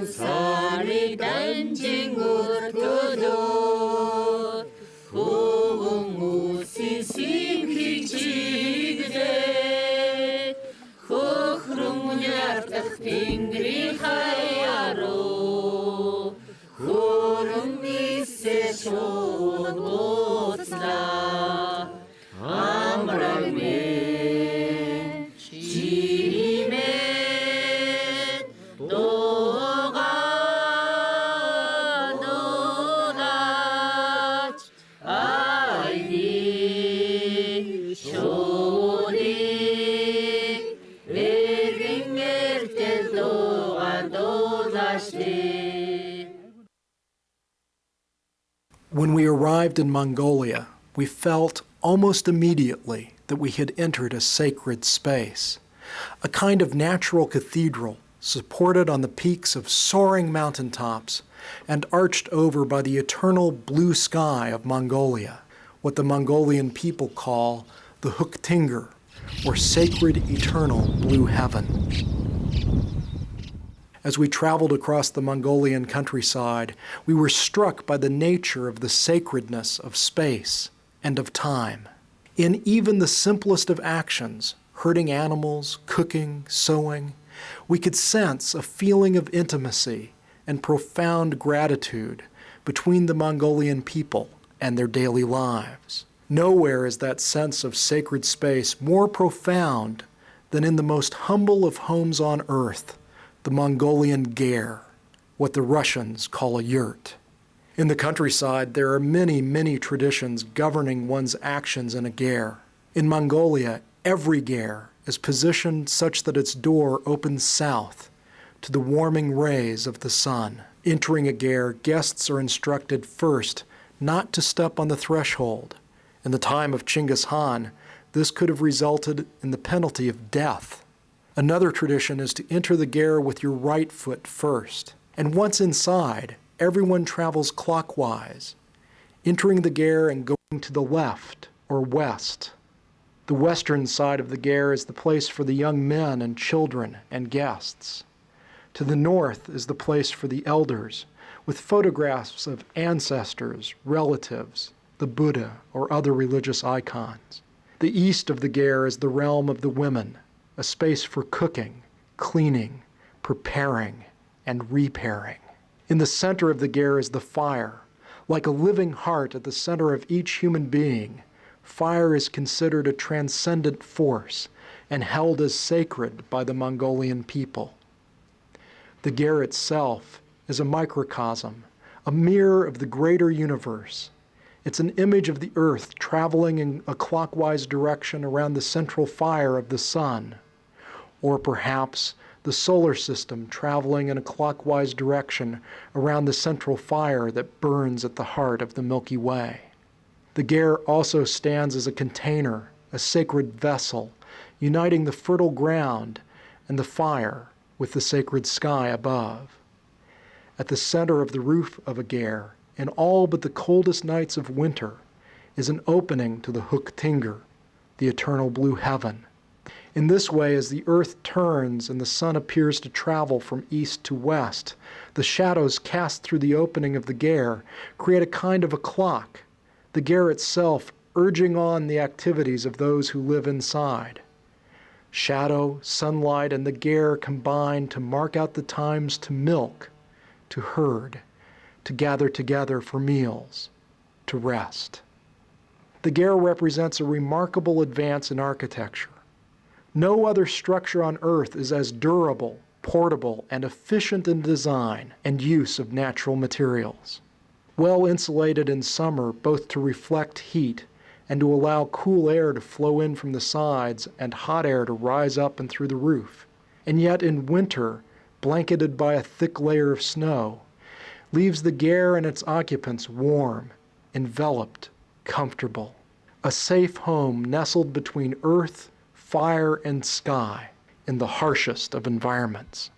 Sari danjing urtudur, huumusi simhichigde, hukhrum yartak tingri khayaro, hurum isse shod botsla, amragme chime When we arrived in Mongolia, we felt almost immediately that we had entered a sacred space, a kind of natural cathedral supported on the peaks of soaring mountaintops and arched over by the eternal blue sky of Mongolia, what the Mongolian people call the Huktinger, or sacred eternal blue heaven. As we traveled across the Mongolian countryside, we were struck by the nature of the sacredness of space and of time. In even the simplest of actions, herding animals, cooking, sewing, we could sense a feeling of intimacy and profound gratitude between the Mongolian people and their daily lives. Nowhere is that sense of sacred space more profound than in the most humble of homes on earth, the Mongolian ger, what the Russians call a yurt. In the countryside, there are many, many traditions governing one's actions in a ger. In Mongolia, every ger is positioned such that its door opens south to the warming rays of the sun. Entering a ger, guests are instructed first not to step on the threshold. In the time of Chinggis Khan, this could have resulted in the penalty of death. Another tradition is to enter the ger with your right foot first. And once inside, everyone travels clockwise, entering the ger and going to the left or west. The western side of the ger is the place for the young men and children and guests. To the north is the place for the elders, with photographs of ancestors, relatives, the Buddha, or other religious icons. The east of the ger is the realm of the women, a space for cooking, cleaning, preparing, and repairing. In the center of the ger is the fire. Like a living heart at the center of each human being, fire is considered a transcendent force and held as sacred by the Mongolian people. The ger itself is a microcosm, a mirror of the greater universe. It's an image of the earth traveling in a clockwise direction around the central fire of the sun, or perhaps the solar system traveling in a clockwise direction around the central fire that burns at the heart of the Milky Way. The ger also stands as a container, a sacred vessel, uniting the fertile ground and the fire with the sacred sky above. At the center of the roof of a ger, in all but the coldest nights of winter, is an opening to the Huktinger, the eternal blue heaven. In this way, as the earth turns and the sun appears to travel from east to west, the shadows cast through the opening of the ger create a kind of a clock, the ger itself urging on the activities of those who live inside. Shadow, sunlight, and the ger combine to mark out the times to milk, to herd, to gather together for meals, to rest. The ger represents a remarkable advance in architecture. No other structure on earth is as durable, portable, and efficient in design and use of natural materials. Well insulated in summer, both to reflect heat and to allow cool air to flow in from the sides and hot air to rise up and through the roof, and yet in winter, blanketed by a thick layer of snow, leaves the ger and its occupants warm, enveloped, comfortable. a safe home nestled between earth, fire, and sky in the harshest of environments.